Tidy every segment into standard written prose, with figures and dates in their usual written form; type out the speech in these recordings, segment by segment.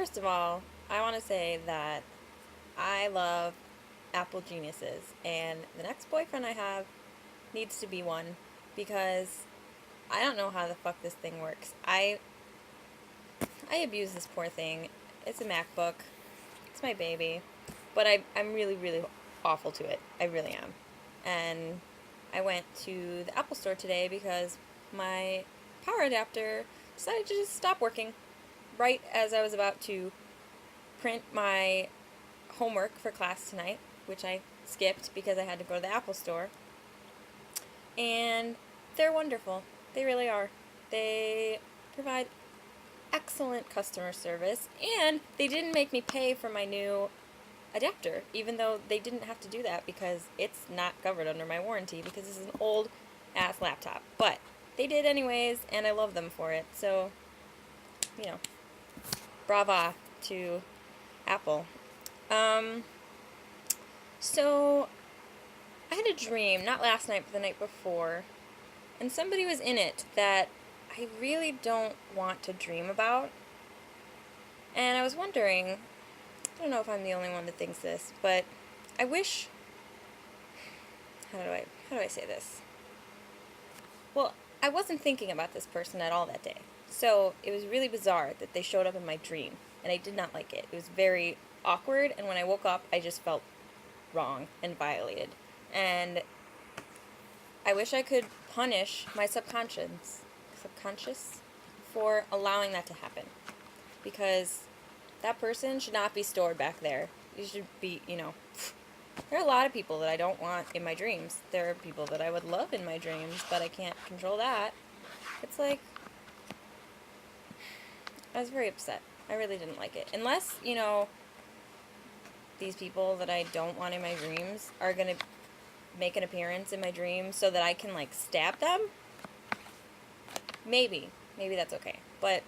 First of all, I want to say that I love Apple geniuses, and the next boyfriend I have needs to be one because I don't know how the fuck this thing works. I abuse this poor thing. It's a MacBook. It's my baby, but I'm really really awful to it. I really am. And I went to the Apple store today because my power adapter decided to just stop working right as I was about to print my homework for class tonight, which I skipped because I had to go to the Apple store. And they're wonderful. They really are. They provide excellent customer service, and they didn't make me pay for my new adapter, even though they didn't have to do that because it's not covered under my warranty because this is an old ass laptop. But they did anyways, and I love them for it. So, you know, brava to Apple. Um, so I had a dream, not last night, but the night before, and somebody was in it that I really don't want to dream about. And I was wondering, I don't know if I'm the only one that thinks this, but I wish, how do I say this? Well, I wasn't thinking about this person at all that day. So it was really bizarre that they showed up in my dream, and I did not like it. It was very awkward, and when I woke up, I just felt wrong and violated. And I wish I could punish my subconscious for allowing that to happen. Because that person should not be stored back there. You should be, there are a lot of people that I don't want in my dreams. There are people that I would love in my dreams, but I can't control that. It's like, I was very upset. I really didn't like it. Unless, these people that I don't want in my dreams are going to make an appearance in my dreams so that I can, stab them. Maybe that's okay. But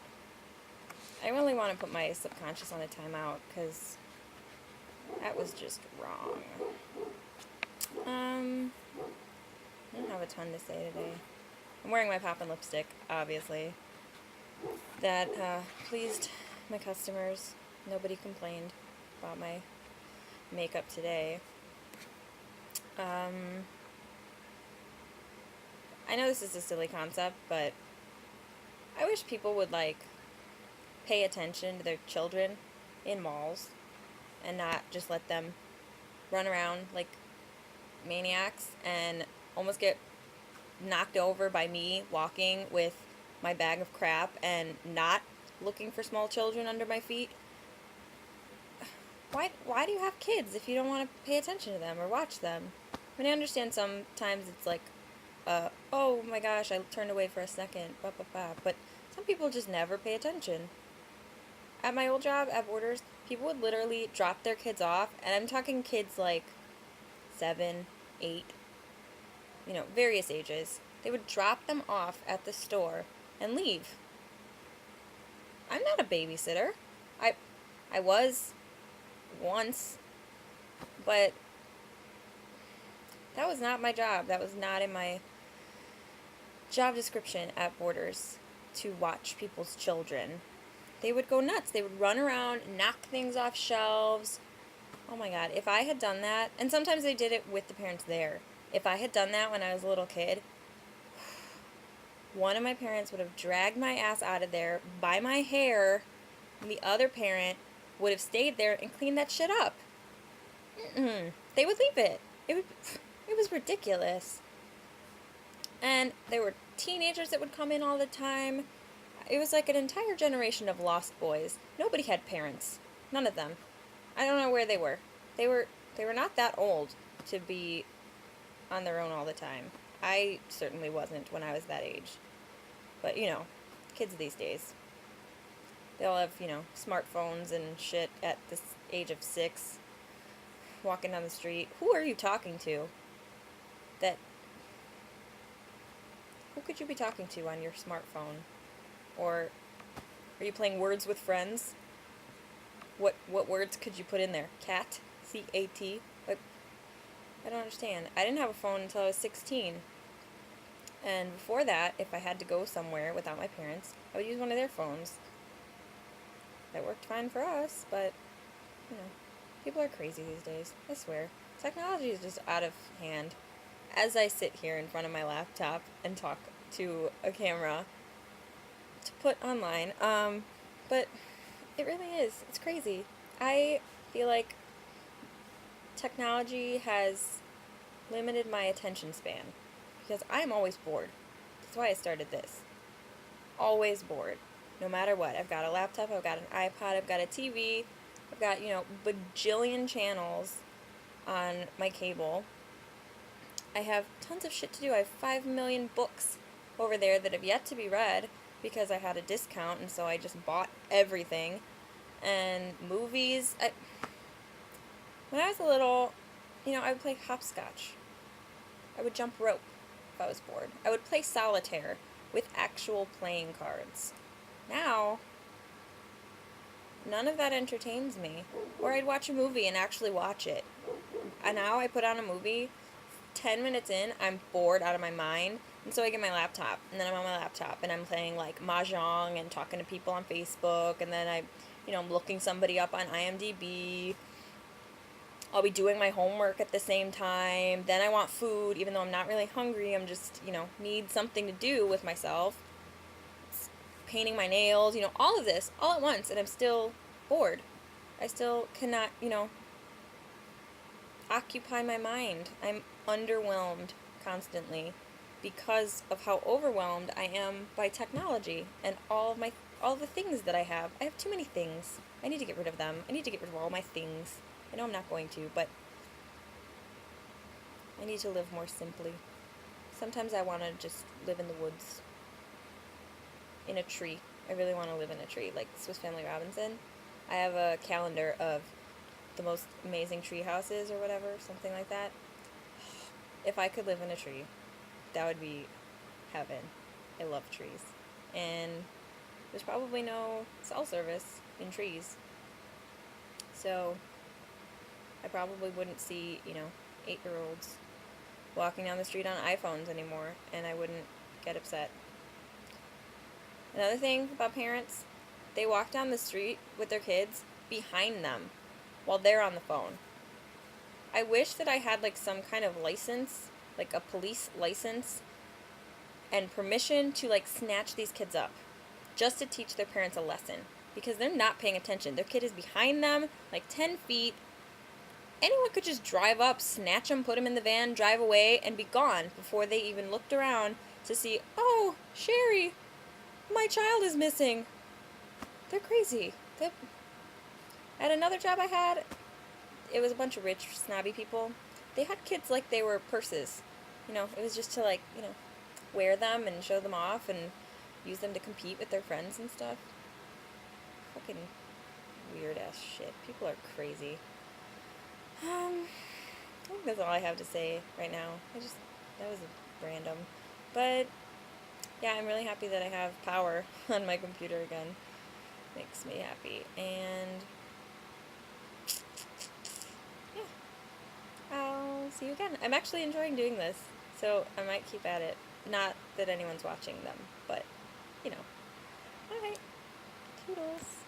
I really want to put my subconscious on a timeout because that was just wrong. I don't have a ton to say today. I'm wearing my poppin' lipstick, obviously. That pleased my customers. Nobody complained about my makeup today. I know this is a silly concept, but I wish people would, pay attention to their children in malls and not just let them run around like maniacs and almost get knocked over by me walking with my bag of crap and not looking for small children under my feet. Why do you have kids if you don't want to pay attention to them or watch them? I mean, I understand sometimes it's like, oh my gosh, I turned away for a second, but some people just never pay attention. At my old job at Borders, people would literally drop their kids off, and I'm talking kids like 7, 8, various ages. They would drop them off at the store and leave. I'm not a babysitter. I was once, but that was not my job. That was not in my job description at Borders to watch people's children. They would go nuts. They would run around, knock things off shelves. Oh my God, if I had done that, and sometimes they did it with the parents there. If I had done that when I was a little kid, one of my parents would have dragged my ass out of there by my hair, and the other parent would have stayed there and cleaned that shit up. They would leave it. It was ridiculous. And there were teenagers that would come in all the time. It was like an entire generation of lost boys. Nobody had parents. None of them. I don't know where they were. They were not that old to be on their own all the time. I certainly wasn't when I was that age. But, kids these days. They all have, smartphones and shit at this age of 6. Walking down the street. Who are you talking to? Who could you be talking to on your smartphone? Or are you playing Words with Friends? What words could you put in there? Cat? C-A-T? I don't understand. I didn't have a phone until I was 16. And before that, if I had to go somewhere without my parents, I would use one of their phones. That worked fine for us, but, you know, people are crazy these days. I swear. Technology is just out of hand. As I sit here in front of my laptop and talk to a camera to put online, but it really is. It's crazy. I feel like technology has limited my attention span because I'm always bored. That's why I started this. Always bored. No matter what. I've got a laptop, I've got an iPod, I've got a TV, I've got, bajillion channels on my cable. I have tons of shit to do. I have 5 million books over there that have yet to be read because I had a discount, and so I just bought everything. And movies. When I was a little, I would play hopscotch. I would jump rope if I was bored. I would play solitaire with actual playing cards. Now, none of that entertains me. Or I'd watch a movie and actually watch it. And now I put on a movie, 10 minutes in, I'm bored out of my mind, and so I get my laptop, and then I'm on my laptop, and I'm playing, Mahjong and talking to people on Facebook, and then I'm looking somebody up on IMDb. I'll be doing my homework at the same time. Then I want food, even though I'm not really hungry. I'm just, need something to do with myself. Painting my nails, all of this, all at once, and I'm still bored. I still cannot, occupy my mind. I'm underwhelmed constantly because of how overwhelmed I am by technology and all the things that I have. I have too many things. I need to get rid of them. I need to get rid of all my things. I know I'm not going to, but I need to live more simply. Sometimes I want to just live in the woods. In a tree. I really want to live in a tree, like Swiss Family Robinson. I have a calendar of the most amazing tree houses or whatever, something like that. If I could live in a tree, that would be heaven. I love trees. And there's probably no cell service in trees. So I probably wouldn't see, 8-year-olds walking down the street on iPhones anymore, and I wouldn't get upset. Another thing about parents, they walk down the street with their kids behind them while they're on the phone. I wish that I had, some kind of license, a police license, and permission to, snatch these kids up, just to teach their parents a lesson, because they're not paying attention. Their kid is behind them, 10 feet. Anyone could just drive up, snatch them, put them in the van, drive away, and be gone before they even looked around to see, oh, Sherry, my child is missing. They're crazy. At another job I had, it was a bunch of rich, snobby people. They had kids like they were purses. It was just to, wear them and show them off and use them to compete with their friends and stuff. Fucking weird-ass shit. People are crazy. I think that's all I have to say right now. That was random. But yeah, I'm really happy that I have power on my computer again. Makes me happy. And yeah, I'll see you again. I'm actually enjoying doing this, so I might keep at it. Not that anyone's watching them, but, Alright. Toodles.